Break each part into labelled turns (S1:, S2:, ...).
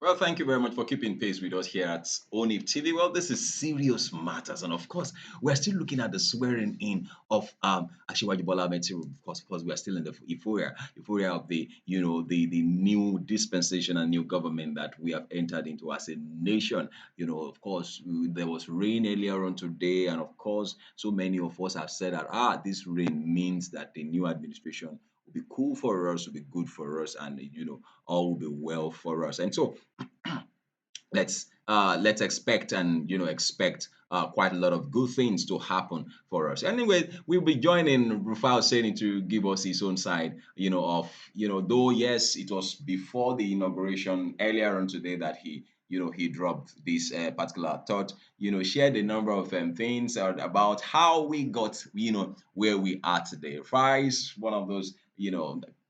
S1: Well, thank you very much for keeping pace with us here at ONIF TV. Well, this is serious matters, and of course, we're still looking at the swearing in of Asiwaju Bola Ahmed Tinubu. Of course, we are still in the euphoria of the new dispensation and new government that we have entered into as a nation. Of course, there was rain earlier on today, and of course, so many of us have said that this rain means that the new administration will be cool for us, will be good for us, and all will be well for us. And so let's expect and expect quite a lot of good things to happen for us. Anyway, we'll be joining Rufai Oseni to give us his own side, of though yes, it was before the inauguration earlier on today that he dropped this particular thought, shared a number of things about how we got where we are today. Rufai is one of those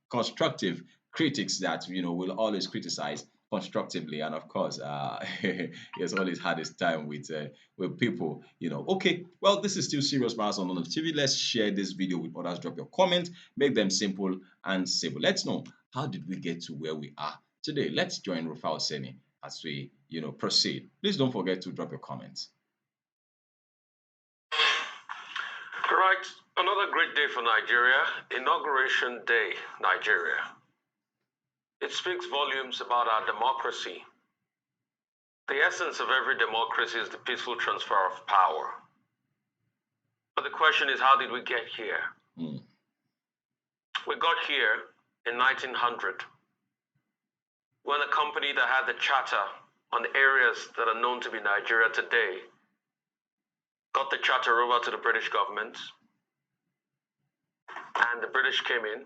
S1: constructive critics that will always criticize constructively, and of course he has always had his time with people. Okay, well, this is still serious matters on TV. Let's share this video with others. Drop your comments, make them simple and simple. Let's know, how did we get to where we are today? Let's join Rufai Seni as we proceed. Please don't forget to drop your comments.
S2: Right, another great day for Nigeria, Inauguration Day, Nigeria. It speaks volumes about our democracy. The essence of every democracy is the peaceful transfer of power. But the question is, how did we get here? We got here in 1900 when a company that had the charter on the areas that are known to be Nigeria today got the charter over to the British government, and the British came in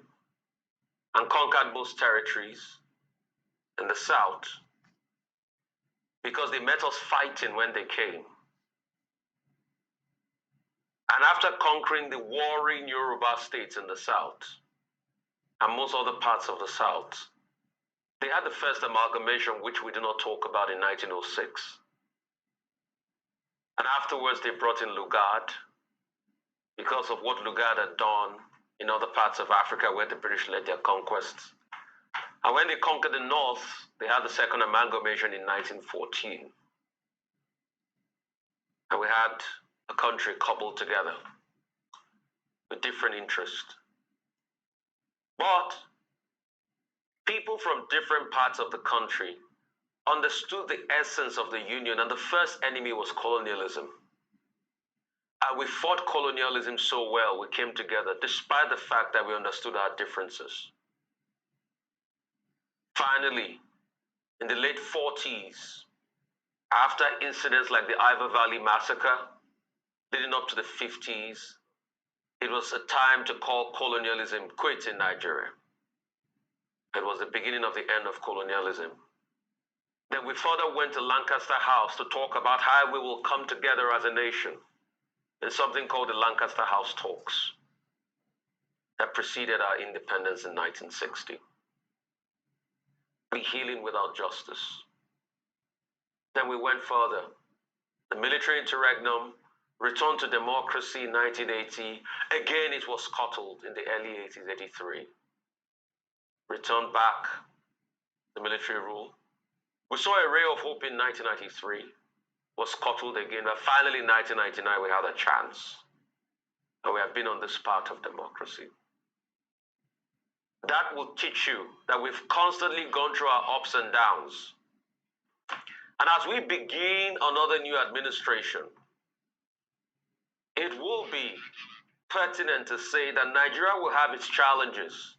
S2: and conquered most territories in the south because they met us fighting when they came. And after conquering the warring Yoruba states in the south and most other parts of the south, they had the first amalgamation, which we do not talk about, in 1906. And afterwards, they brought in Lugard because of what Lugard had done in other parts of Africa where the British led their conquests. And when they conquered the north, they had the second amalgamation in 1914. And we had a country coupled together with different interests. But people from different parts of the country understood the essence of the union, and the first enemy was colonialism. And we fought colonialism so well, we came together, despite the fact that we understood our differences. Finally, in the late 40s, after incidents like the Ivor Valley Massacre, leading up to the 50s, it was a time to call colonialism quits in Nigeria. It was the beginning of the end of colonialism. Then we further went to Lancaster House to talk about how we will come together as a nation in something called the Lancaster House Talks that preceded our independence in 1960. Be healing without justice. Then we went further. The military interregnum returned to democracy in 1980. Again, it was scuttled in the early 80s, 83. Returned back the military rule. We saw a ray of hope in 1993, was scuttled again, but finally in 1999 we had a chance. And we have been on this path of democracy. That will teach you that we've constantly gone through our ups and downs. And as we begin another new administration, it will be pertinent to say that Nigeria will have its challenges.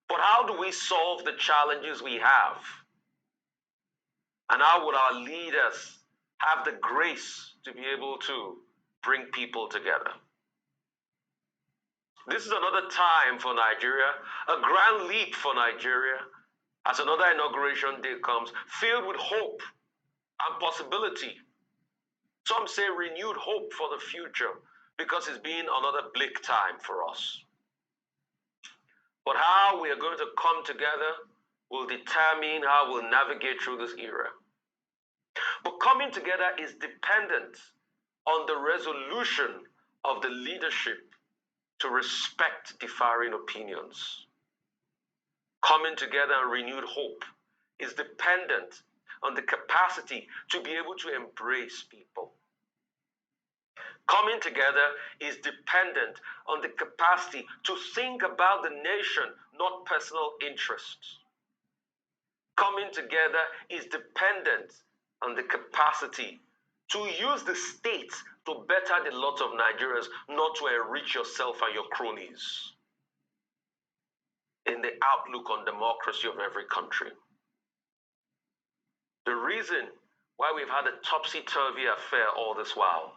S2: But how do we solve the challenges we have? And how would our leaders have the grace to be able to bring people together? This is another time for Nigeria, a grand leap for Nigeria, as another inauguration day comes, filled with hope and possibility. Some say renewed hope for the future, because it's been another bleak time for us. But how we are going to come together will determine how we'll navigate through this era. But coming together is dependent on the resolution of the leadership to respect differing opinions. Coming together and renewed hope is dependent on the capacity to be able to embrace people. Coming together is dependent on the capacity to think about the nation, not personal interests. Coming together is dependent on the capacity to use the state to better the lot of Nigerians, not to enrich yourself and your cronies in the outlook on democracy of every country. The reason why we've had a topsy-turvy affair all this while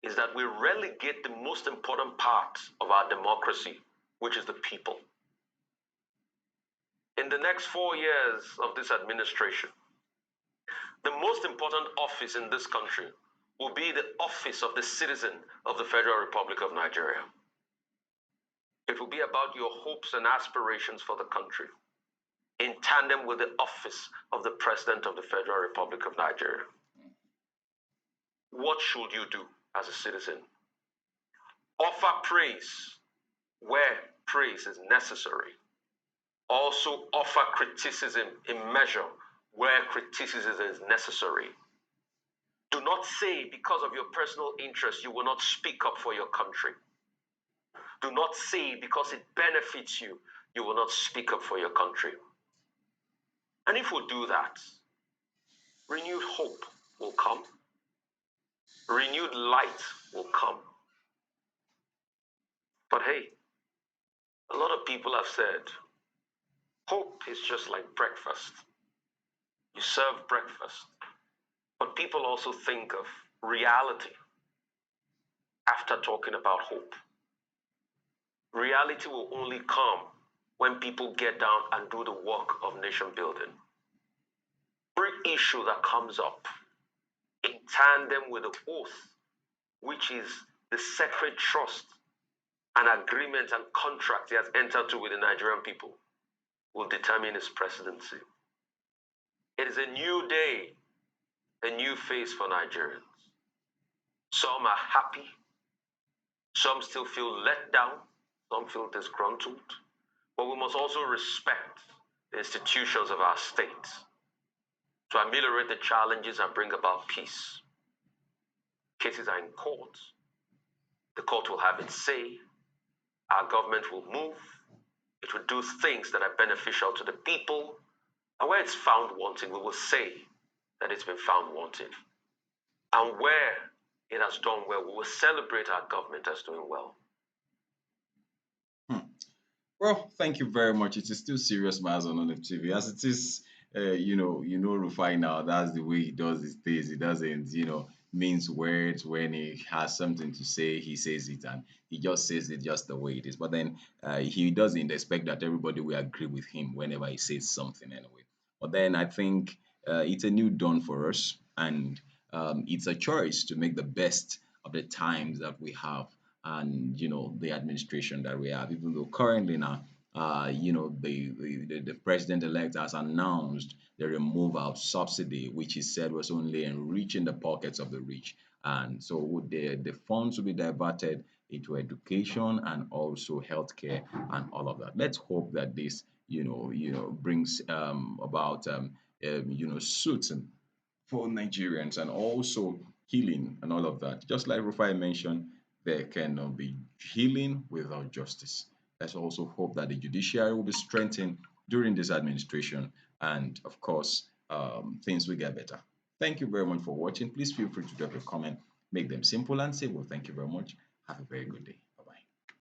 S2: is that we relegate the most important part of our democracy, which is the people. In the next 4 years of this administration, the most important office in this country will be the office of the citizen of the Federal Republic of Nigeria. It will be about your hopes and aspirations for the country, in tandem with the office of the President of the Federal Republic of Nigeria. What should you do as a citizen? Offer praise where praise is necessary. Also offer criticism in measure where criticism is necessary. Do not say because of your personal interest you will not speak up for your country. Do not say because it benefits you, you will not speak up for your country. And if we do that, renewed hope will come. Renewed light will come. But hey, a lot of people have said, hope is just like breakfast. You serve breakfast, but people also think of reality after talking about hope. Reality will only come when people get down and do the work of nation building. Every issue that comes up in tandem with the oath, which is the sacred trust and agreement and contract he has entered to with the Nigerian people, will determine his presidency. It is a new day, a new phase for Nigerians. Some are happy, some still feel let down, some feel disgruntled, but we must also respect the institutions of our state to ameliorate the challenges and bring about peace. Cases are in court. The court will have its say. Our government will move. It will do things that are beneficial to the people. And where it's found wanting, we will say that it's been found wanting. And where it has done well, we will celebrate our government as doing well.
S1: Well, thank you very much. It is still serious matters on ONIF TV. As it is, Rufai now, that's the way he does his things. He doesn't, mince words. When he has something to say, he says it, and he just says it just the way it is. But then he doesn't expect that everybody will agree with him whenever he says something anyway. But then I think it's a new dawn for us, and it's a choice to make the best of the times that we have, and the administration that we have. Even though currently now, the president elect has announced the removal of subsidy, which he said was only enriching the pockets of the rich, and so the funds will be diverted into education and also healthcare and all of that. Let's hope that this brings about suiting for Nigerians and also healing and all of that. Just like Rufai mentioned, there cannot be healing without justice. Let's also hope that the judiciary will be strengthened during this administration, and of course, things will get better. Thank you very much for watching. Please feel free to drop a comment, make them simple and simple. Thank you very much. Have a very good day.